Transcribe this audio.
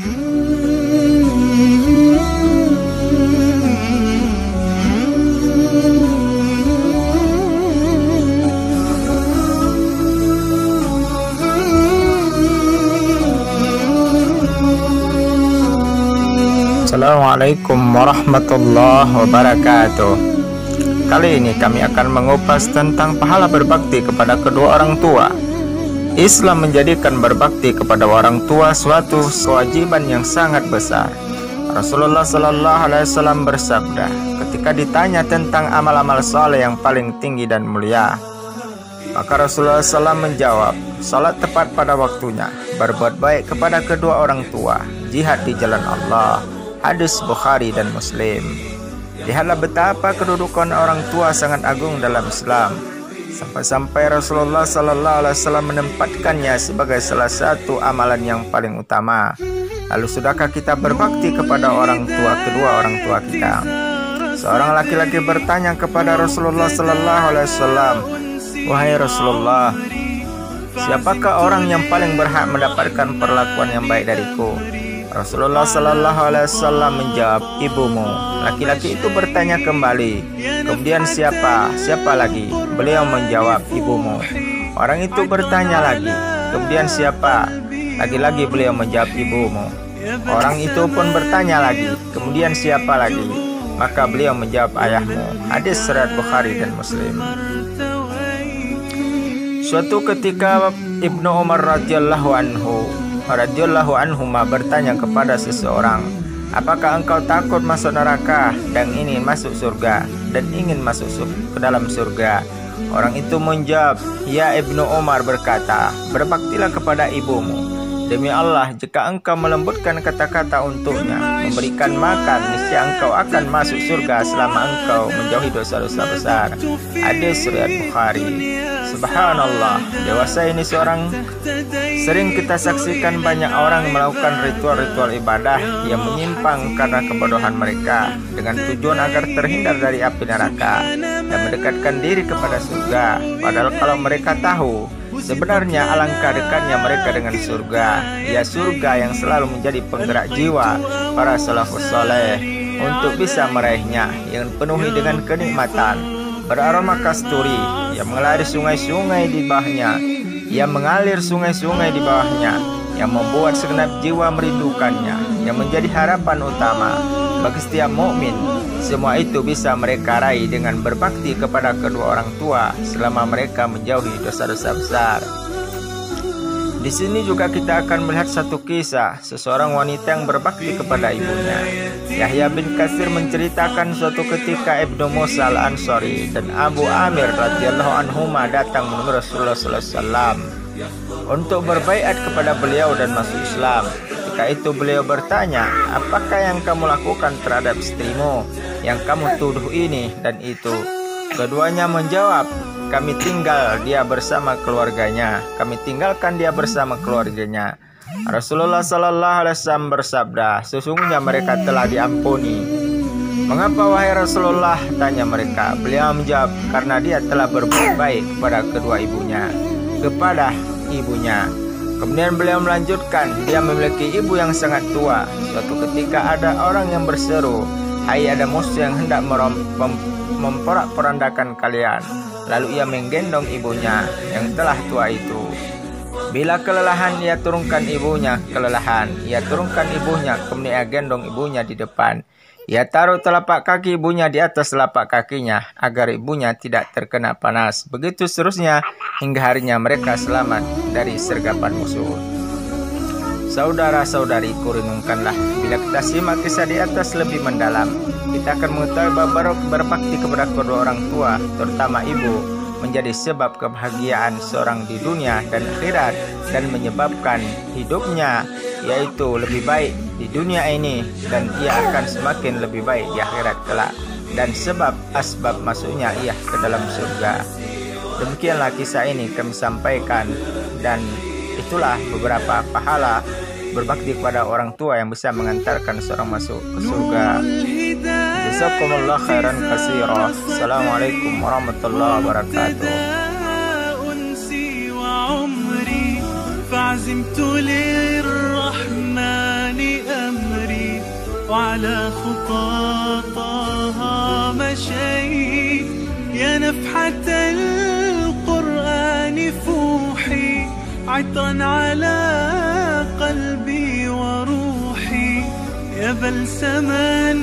Assalamualaikum warahmatullahi wabarakatuh. Kali ini kami akan mengupas tentang pahala berbakti kepada kedua orang tua. Islam menjadikan berbakti kepada orang tua suatu kewajiban yang sangat besar. Rasulullah Sallallahu Alaihi Wasallam bersabda, ketika ditanya tentang amal-amal saleh yang paling tinggi dan mulia, maka Rasulullah SAW menjawab, salat tepat pada waktunya, berbuat baik kepada kedua orang tua, jihad di jalan Allah. Hadis Bukhari dan Muslim. Lihatlah betapa kedudukan orang tua sangat agung dalam Islam, sampai-sampai Rasulullah Sallallahu Alaihi Wasallam menempatkannya sebagai salah satu amalan yang paling utama. Lalu sudahkah kita berbakti kepada kedua orang tua kita? Seorang laki-laki bertanya kepada Rasulullah Sallallahu Alaihi Wasallam, wahai Rasulullah, siapakah orang yang paling berhak mendapatkan perlakuan yang baik dariku? Rasulullah Sallallahu Alaihi Wasallam menjawab, ibumu. Laki-laki itu bertanya kembali, kemudian siapa lagi? Beliau menjawab, ibumu. Orang itu bertanya lagi, kemudian siapa? Lagi-lagi beliau menjawab, ibumu. Orang itu pun bertanya lagi, kemudian siapa lagi? Maka beliau menjawab, ayahmu. Hadis riwayat Bukhari dan Muslim. Suatu ketika Ibnu Umar radhiyallahu anhuma bertanya kepada seseorang, apakah engkau takut masuk neraka dan ingin masuk surga ke dalam surga? Orang itu menjawab, ya Ibnu Umar berkata, berbaktilah kepada ibumu. Demi Allah, jika engkau melembutkan kata-kata untuknya, memberikan makan, niscaya engkau akan masuk surga selama engkau menjauhi dosa-dosa besar. Hadis riwayat Bukhari. Subhanallah, dewasa ini sering kita saksikan banyak orang melakukan ritual-ritual ibadah yang menyimpang karena kebodohan mereka, dengan tujuan agar terhindar dari api neraka dan mendekatkan diri kepada surga. Padahal kalau mereka tahu sebenarnya alangkah dekatnya mereka dengan surga, ya surga yang selalu menjadi penggerak jiwa para salafus saleh untuk bisa meraihnya, yang penuhi dengan kenikmatan, beraroma kasturi, yang mengalir sungai-sungai di bawahnya, yang membuat segenap jiwa merindukannya, yang menjadi harapan utama bagi setiap mukmin. Semua itu bisa mereka raih dengan berbakti kepada kedua orang tua selama mereka menjauhi dosa-dosa besar. Di sini juga kita akan melihat satu kisah seseorang wanita yang berbakti kepada ibunya. Yahya bin Katsir menceritakan suatu ketika Ibnu Musa al-Ansari dan Abu Amir radhiyallahu anhuma datang menemui Rasulullah sallallahu alaihi wasallam untuk berbaiat kepada beliau dan masuk Islam. Ketika itu beliau bertanya, apakah yang kamu lakukan terhadap istrimu yang kamu tuduh ini dan itu? Keduanya menjawab, kami tinggalkan dia bersama keluarganya. Rasulullah Sallallahu Alaihi Wasallam bersabda, sesungguhnya mereka telah diampuni. Mengapa wahai Rasulullah? Tanya mereka. Beliau menjawab, karena dia telah berbuat baik kepada kedua ibunya. Kemudian beliau melanjutkan, dia memiliki ibu yang sangat tua. Suatu ketika ada orang yang berseru, hai, ada musuh yang hendak memporak-porandakan kalian. Lalu ia menggendong ibunya yang telah tua itu. Bila kelelahan ia turunkan ibunya, kemudian ia gendong ibunya di depan. Ia taruh telapak kaki ibunya di atas telapak kakinya agar ibunya tidak terkena panas. Begitu seterusnya hingga harinya mereka selamat dari sergapan musuh. Saudara-saudariku, renungkanlah, bila kita simak kisah di atas lebih mendalam, kita akan mengetahui bahwa berbakti kepada kedua orang tua, terutama ibu, menjadi sebab kebahagiaan seorang di dunia dan akhirat, dan menyebabkan hidupnya yaitu lebih baik di dunia ini, dan ia akan semakin lebih baik di akhirat kelak, dan asbab masuknya ia ke dalam surga. Demikianlah kisah ini kami sampaikan, dan itulah beberapa pahala berbakti kepada orang tua yang bisa mengantarkan seorang masuk ke surga. Jazakumullah khairan katsira. Assalamualaikum warahmatullahi wabarakatuh. وعلى خطاها مشيت. يا نفحة القرآن فوحي عطرا على قلبي وروحي. يا بلسما